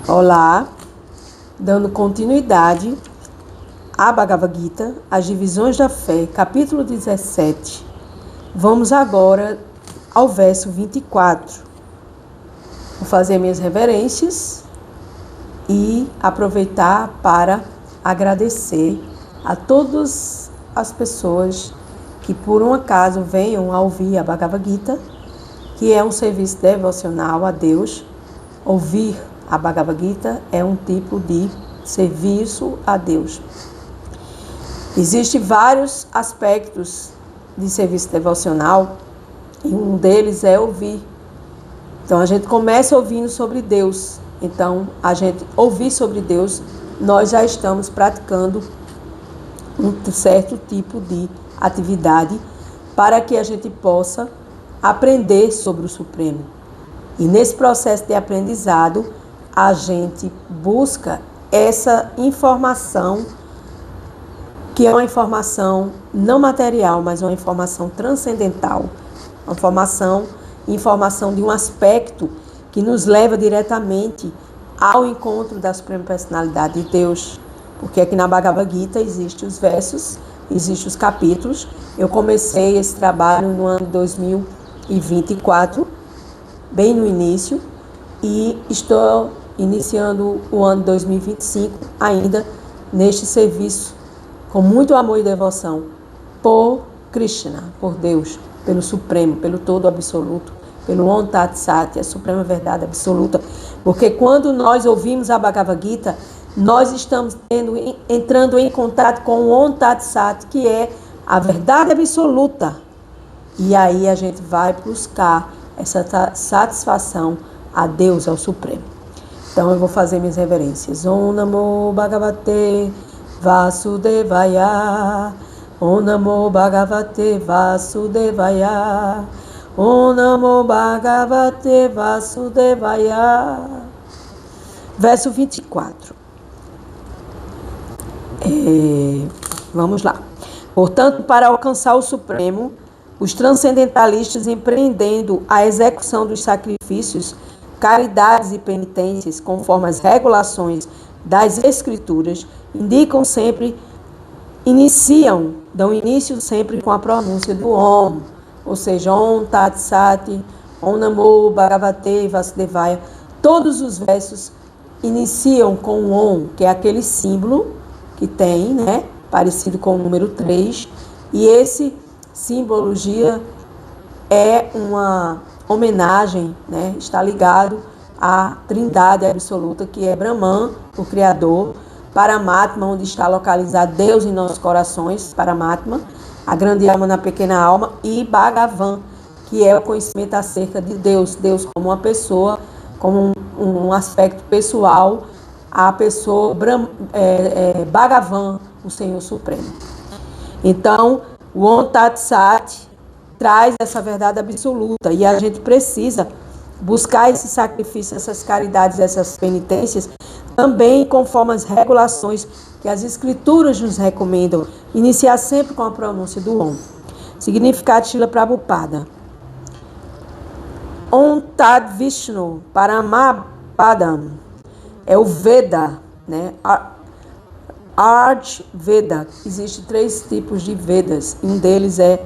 Olá, dando continuidade à Bhagavad Gita, as divisões da fé, capítulo 17. Vamos agora ao verso 24. Vou fazer minhas reverências e aproveitar para agradecer a todas as pessoas que por um acaso venham a ouvir a Bhagavad Gita, que é um serviço devocional a Deus. Ouvir a Bhagavad Gita é um tipo de serviço a Deus. Existem vários aspectos de serviço devocional e um deles é ouvir. Então a gente começa ouvindo sobre Deus. Então a gente ouvir sobre Deus, nós já estamos praticando um certo tipo de atividade para que a gente possa aprender sobre o Supremo. E nesse processo de aprendizado, a gente busca essa informação, que é uma informação não material, mas uma informação transcendental, uma informação de um aspecto que nos leva diretamente ao encontro da Suprema Personalidade de Deus. Porque aqui na Bhagavad Gita existem os versos, existem os capítulos. Eu comecei esse trabalho no ano 2024, bem no início, e estou iniciando o ano 2025 ainda neste serviço com muito amor e devoção por Krishna, por Deus, pelo Supremo, pelo Todo Absoluto, pelo Om Tat Sat, a Suprema Verdade Absoluta. Porque quando nós ouvimos a Bhagavad Gita, nós estamos entrando em contato com o Om Tat Sat, que é a verdade absoluta. E aí a gente vai buscar essa satisfação a Deus, ao Supremo. Então eu vou fazer minhas reverências. Om Namo Bhagavate Vasudevaya. Om Namo Bhagavate Vasudevaya. Om Namo Bhagavate Vasudevaya. Verso 24. Vamos lá. Portanto, para alcançar o Supremo, os transcendentalistas, empreendendo a execução dos sacrifícios, caridades e penitências, conforme as regulações das Escrituras, dão início sempre com a pronúncia do Om, ou seja, Om Tat Sat, Om Namo Bhagavate Vasudevaya. Todos os versos iniciam com o Om, que é aquele símbolo que tem, parecido com o número 3, e esse simbologia é uma homenagem, está ligado à Trindade Absoluta, que é Brahman, o Criador, Paramatma, onde está localizado Deus em nossos corações, Paramatma, a grande alma na pequena alma, e Bhagavan, que é o conhecimento acerca de Deus, Deus como uma pessoa, como um aspecto pessoal, a pessoa Bhagavan, o Senhor Supremo. Então, o Om Tat Sat traz essa verdade absoluta e a gente precisa buscar esse sacrifício, essas caridades, essas penitências, também conforme as regulações que as Escrituras nos recomendam. Iniciar sempre com a pronúncia do Om. Significado de Srila Prabhupada. Om Tad Vishnu Paramapadam é o Veda, Art Veda. Existem 3 tipos de Vedas. Um deles é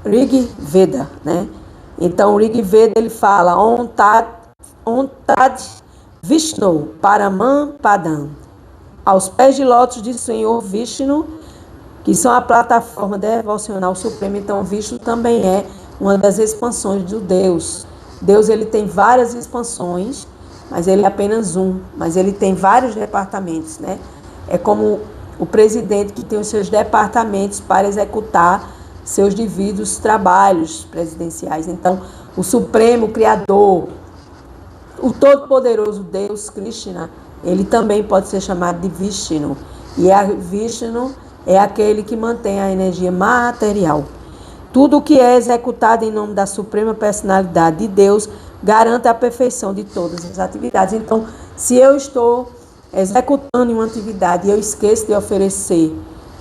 Rig Veda, Então o Rig Veda ele fala Om Tat Vishnu Paramapadam, aos pés de lótus de Senhor Vishnu, que são a plataforma devocional suprema. Então Vishnu também é uma das expansões do Deus. Deus ele tem várias expansões, mas ele é apenas um, mas ele tem vários departamentos, É como o presidente que tem os seus departamentos para executar seus devidos trabalhos presidenciais. Então, o Supremo Criador, o Todo-Poderoso Deus, Krishna, ele também pode ser chamado de Vishnu. E a Vishnu é aquele que mantém a energia material. Tudo o que é executado em nome da Suprema Personalidade de Deus garante a perfeição de todas as atividades. Então, se eu estou executando uma atividade e eu esqueço de oferecer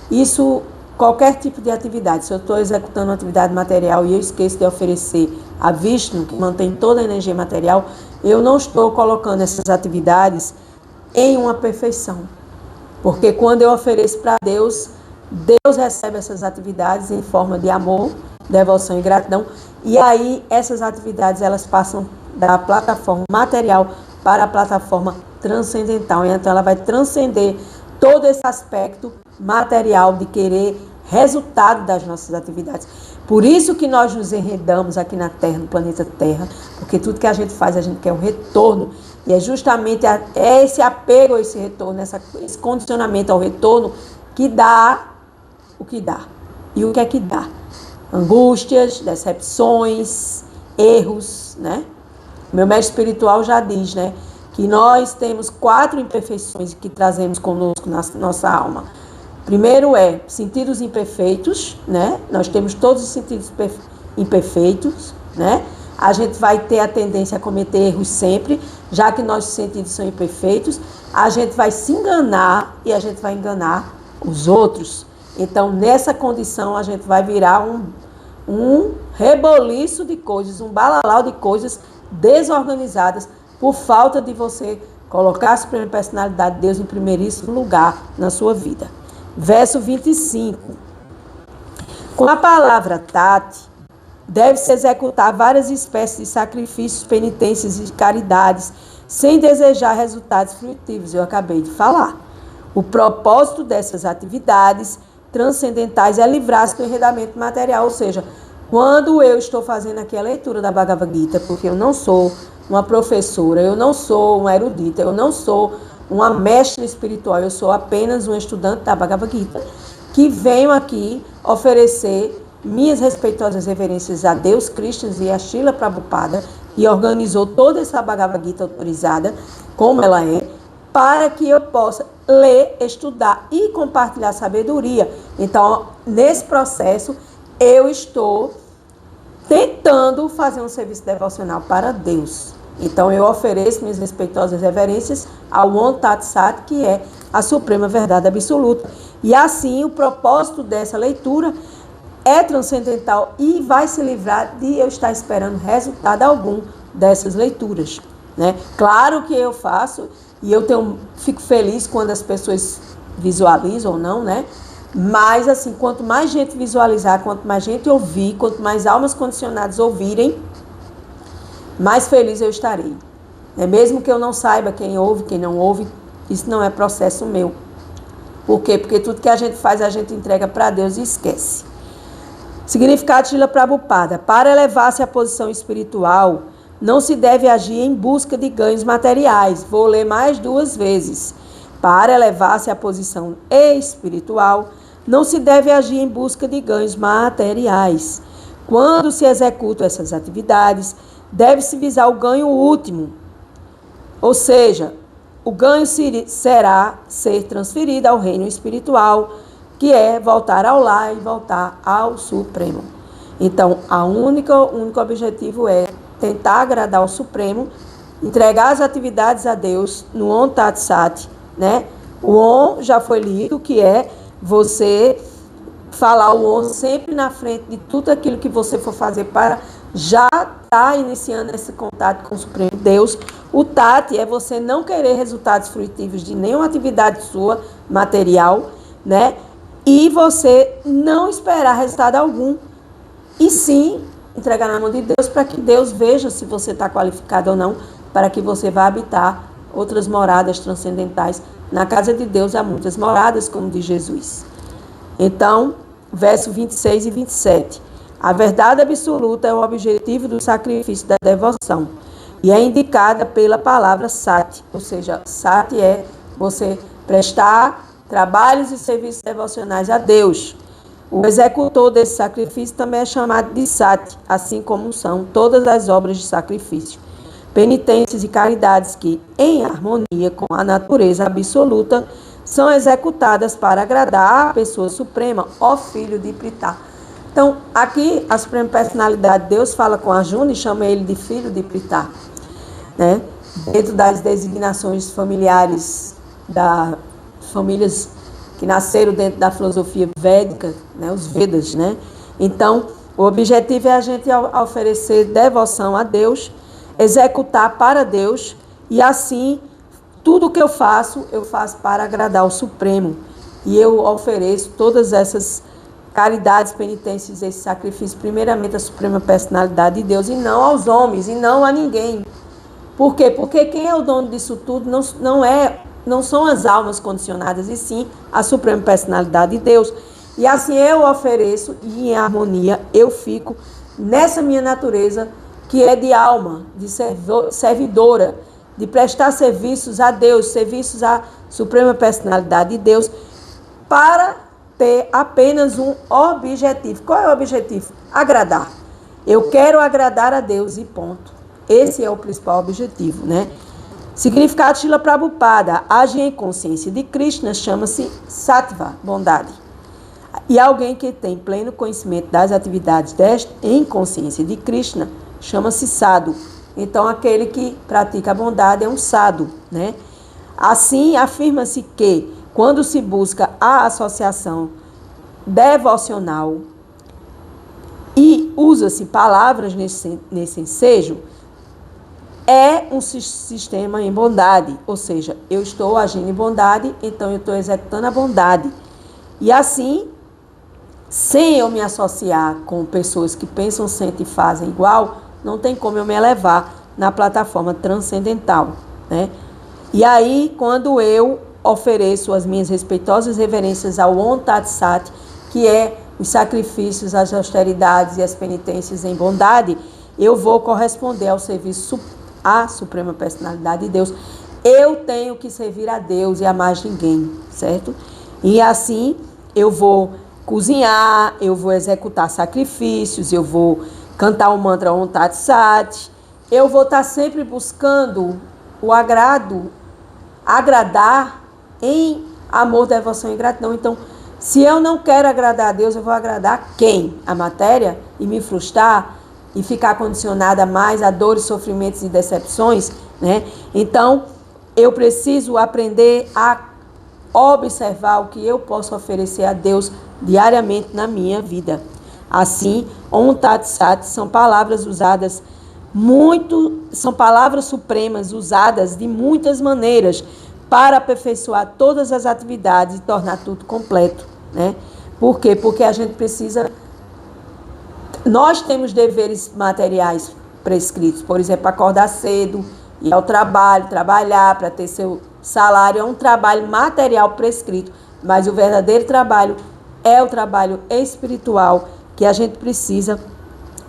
isso, qualquer tipo de atividade, se eu estou executando uma atividade material e eu esqueço de oferecer a Vishnu, que mantém toda a energia material, eu não estou colocando essas atividades em uma perfeição. Porque quando eu ofereço para Deus, Deus recebe essas atividades em forma de amor, devoção e gratidão. E aí essas atividades elas passam da plataforma material para a plataforma transcendental. Então ela vai transcender todo esse aspecto material de querer resultado das nossas atividades. Por isso que nós nos enredamos aqui na Terra, no planeta Terra, porque tudo que a gente faz, a gente quer um retorno. E é justamente esse apego a esse retorno, esse condicionamento ao retorno que dá o que dá. E o que é que dá? Angústias, decepções, erros, né? Meu mestre espiritual já diz, né, que nós temos 4 imperfeições que trazemos conosco na nossa alma. Primeiro é sentidos imperfeitos, né? Nós temos todos os sentidos imperfeitos, né? A gente vai ter a tendência a cometer erros sempre, já que nossos sentidos são imperfeitos. A gente vai se enganar e a gente vai enganar os outros. Então, nessa condição, a gente vai virar um reboliço de coisas, um balalau de coisas desorganizadas por falta de você colocar a Suprema Personalidade de Deus em primeiríssimo lugar na sua vida. Verso 25. Com a palavra Tati, deve-se executar várias espécies de sacrifícios, penitências e caridades, sem desejar resultados frutíferos. Eu acabei de falar. O propósito dessas atividades transcendentais é livrar-se do enredamento material, ou seja, quando eu estou fazendo aqui a leitura da Bhagavad Gita, porque eu não sou uma professora, eu não sou uma erudita, eu não sou uma mestre espiritual, eu sou apenas um estudante da Bhagavad Gita, que venho aqui oferecer minhas respeitosas reverências a Deus, Krishna e a Srila Prabhupada, que organizou toda essa Bhagavad Gita autorizada, como ela é, para que eu possa ler, estudar e compartilhar sabedoria. Então, nesse processo, eu estou tentando fazer um serviço devocional para Deus. Então, eu ofereço minhas respeitosas reverências ao Om Tat Sat, que é a Suprema Verdade Absoluta. E assim, o propósito dessa leitura é transcendental e vai se livrar de eu estar esperando resultado algum dessas leituras, né? Claro que eu faço e fico feliz quando as pessoas visualizam ou não, né? Mas, assim, quanto mais gente visualizar, quanto mais gente ouvir, quanto mais almas condicionadas ouvirem, mais feliz eu estarei. Mesmo que eu não saiba quem ouve, quem não ouve, isso não é processo meu. Por quê? Porque tudo que a gente faz, a gente entrega para Deus e esquece. Significado de Srila Prabhupada. Para elevar-se à posição espiritual, não se deve agir em busca de ganhos materiais. Vou ler mais 2 vezes. Para elevar-se à posição espiritual, não se deve agir em busca de ganhos materiais. Quando se executam essas atividades, deve-se visar o ganho último. Ou seja, o ganho será ser transferido ao reino espiritual, que é voltar ao lar e voltar ao Supremo. Então, o único objetivo é tentar agradar o Supremo, entregar as atividades a Deus no Om Tat Sat, né? O Om já foi lido, que é você falar o Om sempre na frente de tudo aquilo que você for fazer para já estar iniciando esse contato com o Supremo Deus. O Tati é você não querer resultados frutíferos de nenhuma atividade sua, material, né? E você não esperar resultado algum. E sim, entregar na mão de Deus para que Deus veja se você está qualificado ou não, para que você vá habitar outras moradas transcendentais. Na casa de Deus há muitas moradas, como diz Jesus. Então, verso 26 e 27. A verdade absoluta é o objetivo do sacrifício da devoção e é indicada pela palavra Sati, ou seja, Sati é você prestar trabalhos e serviços devocionais a Deus. O executor desse sacrifício também é chamado de Sati, assim como são todas as obras de sacrifício, penitências e caridades que, em harmonia com a natureza absoluta, são executadas para agradar a pessoa suprema, ó filho de Pritha. Então, aqui a Suprema Personalidade de Deus fala com Arjuna e chama ele de filho de Pritha, né? Dentro das designações familiares das famílias que nasceram dentro da filosofia védica, né? Os Vedas, né? Então, o objetivo é a gente oferecer devoção a Deus executar para Deus, e assim, tudo que eu faço para agradar o Supremo. E eu ofereço todas essas caridades, penitências, esse sacrifício, primeiramente à Suprema Personalidade de Deus, e não aos homens, e não a ninguém. Por quê? Porque quem é o dono disso tudo não são as almas condicionadas, e sim a Suprema Personalidade de Deus. E assim eu ofereço, e em harmonia eu fico nessa minha natureza, que é de alma, de servidora, de prestar serviços a Deus, serviços à Suprema Personalidade de Deus, para ter apenas um objetivo. Qual é o objetivo? Agradar. Eu quero agradar a Deus e ponto. Esse é o principal objetivo, né? Significado Srila Prabhupada: agir em consciência de Krishna chama-se Sattva, bondade. E alguém que tem pleno conhecimento das atividades em consciência de Krishna chama-se Sadhu. Então, aquele que pratica a bondade é um Sadhu, né? Assim, afirma-se que, quando se busca a associação devocional e usa-se palavras nesse ensejo, é um sistema em bondade, ou seja, eu estou agindo em bondade, então eu estou executando a bondade. E assim, sem eu me associar com pessoas que pensam, sentem e fazem igual, não tem como eu me elevar na plataforma transcendental, né? E aí, quando eu ofereço as minhas respeitosas reverências ao Om Tat Sat, que é os sacrifícios, as austeridades e as penitências em bondade, eu vou corresponder ao serviço à Suprema Personalidade de Deus. Eu tenho que servir a Deus e a mais ninguém, certo? E assim eu vou cozinhar, eu vou executar sacrifícios, eu vou cantar o mantra Om Tat Sat, eu vou estar sempre buscando o agradar em amor, devoção e gratidão. Então, se eu não quero agradar a Deus, eu vou agradar quem? A matéria? E me frustrar? E ficar condicionada mais a dores, sofrimentos e decepções, né? Então, eu preciso aprender a observar o que eu posso oferecer a Deus diariamente na minha vida. Assim, Om Tat Sat são palavras usadas são palavras supremas usadas de muitas maneiras para aperfeiçoar todas as atividades e tornar tudo completo, né? Por quê? Porque a gente precisa... Nós temos deveres materiais prescritos, por exemplo, acordar cedo, ir ao trabalho, trabalhar para ter seu salário, é um trabalho material prescrito, mas o verdadeiro trabalho é o trabalho espiritual, que a gente precisa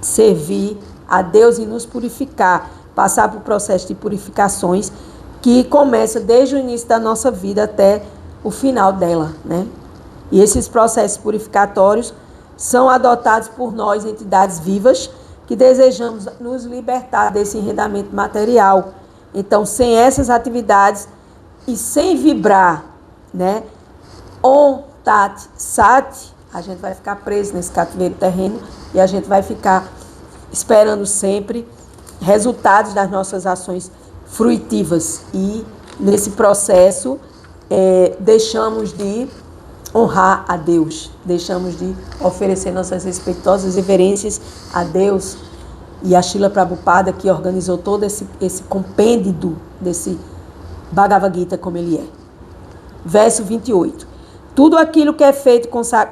servir a Deus e nos purificar, passar por processo de purificações que começa desde o início da nossa vida até o final dela, né? E esses processos purificatórios são adotados por nós, entidades vivas, que desejamos nos libertar desse enredamento material. Então, sem essas atividades e sem vibrar, né, Om Tat Sat, a gente vai ficar preso nesse cativeiro terreno e a gente vai ficar esperando sempre resultados das nossas ações fruitivas. E, nesse processo, deixamos de honrar a Deus, deixamos de oferecer nossas respeitosas reverências a Deus e a Srila Prabhupada, que organizou todo esse compêndio desse Bhagavad Gita como ele é. Verso 28. Tudo aquilo que é feito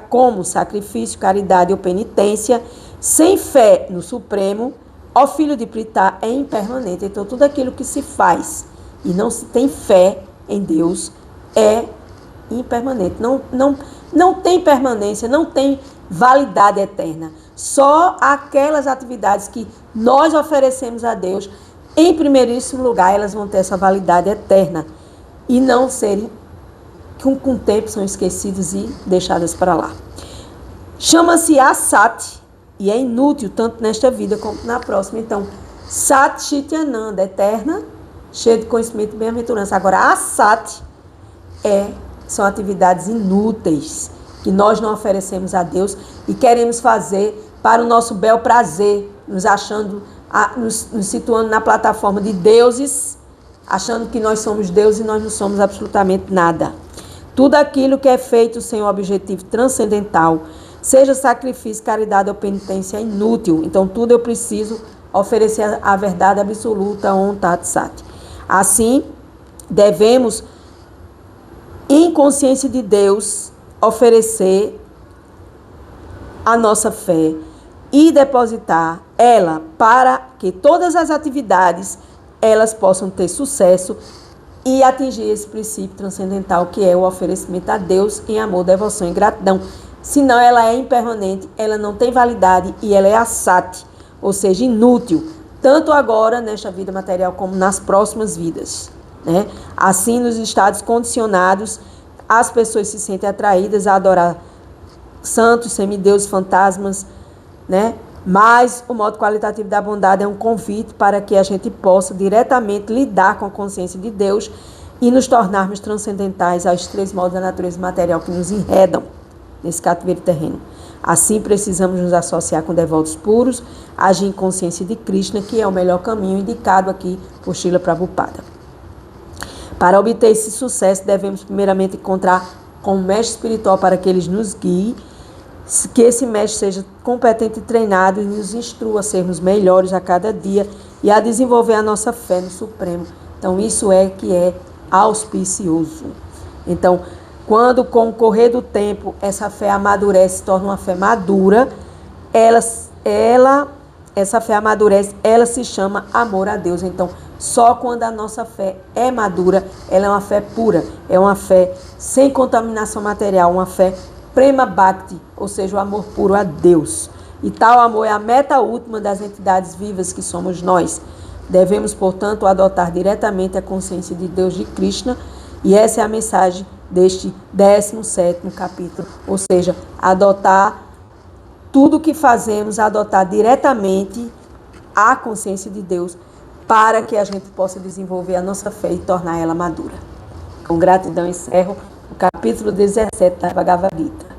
como sacrifício, caridade ou penitência, sem fé no Supremo, ó filho de Pritá, é impermanente. Então, tudo aquilo que se faz e não se tem fé em Deus é impermanente. Não tem permanência, não tem validade eterna. Só aquelas atividades que nós oferecemos a Deus, em primeiríssimo lugar, elas vão ter essa validade eterna e não serem, com o tempo, são esquecidas e deixadas para lá. Chama-se Asat e é inútil tanto nesta vida como na próxima. Então, Sat Chit Ananda, eterna, cheia de conhecimento e bem-aventurança. Agora, Asat são atividades inúteis que nós não oferecemos a Deus e queremos fazer para o nosso bel prazer, nos situando na plataforma de deuses, achando que nós somos deuses e nós não somos absolutamente nada. Tudo aquilo que é feito sem o objetivo transcendental, seja sacrifício, caridade ou penitência, é inútil. Então, tudo eu preciso oferecer a verdade absoluta, Om Tat Sat. Assim, devemos, em consciência de Deus, oferecer a nossa fé e depositar ela para que todas as atividades elas possam ter sucesso e atingir esse princípio transcendental que é o oferecimento a Deus em amor, devoção e gratidão. Senão ela é impermanente, ela não tem validade e ela é assate, ou seja, inútil, tanto agora nesta vida material como nas próximas vidas, né? Assim, nos estados condicionados, as pessoas se sentem atraídas a adorar santos, semideuses, fantasmas, né? Mas o modo qualitativo da bondade é um convite para que a gente possa diretamente lidar com a consciência de Deus e nos tornarmos transcendentais aos três modos da natureza material que nos enredam nesse cativeiro terreno. Assim, precisamos nos associar com devotos puros, agir em consciência de Krishna, que é o melhor caminho indicado aqui por Srila Prabhupada. Para obter esse sucesso, devemos primeiramente encontrar com o mestre espiritual para que ele nos guie, que esse mestre seja competente e treinado e nos instrua a sermos melhores a cada dia e a desenvolver a nossa fé no Supremo. Então, isso é que é auspicioso. Então, quando com o correr do tempo essa fé amadurece, se torna uma fé madura, essa fé amadurece, ela se chama amor a Deus. Então, só quando a nossa fé é madura, ela é uma fé pura, é uma fé sem contaminação material, uma fé Prema Bhakti, ou seja, o amor puro a Deus. E tal amor é a meta última das entidades vivas que somos nós. Devemos, portanto, adotar diretamente a consciência de Deus de Krishna, e essa é a mensagem deste 17º capítulo. Ou seja, adotar tudo o que fazemos, adotar diretamente a consciência de Deus, para que a gente possa desenvolver a nossa fé e tornar ela madura. Com gratidão, encerro o capítulo 17 da Bhagavad Gita.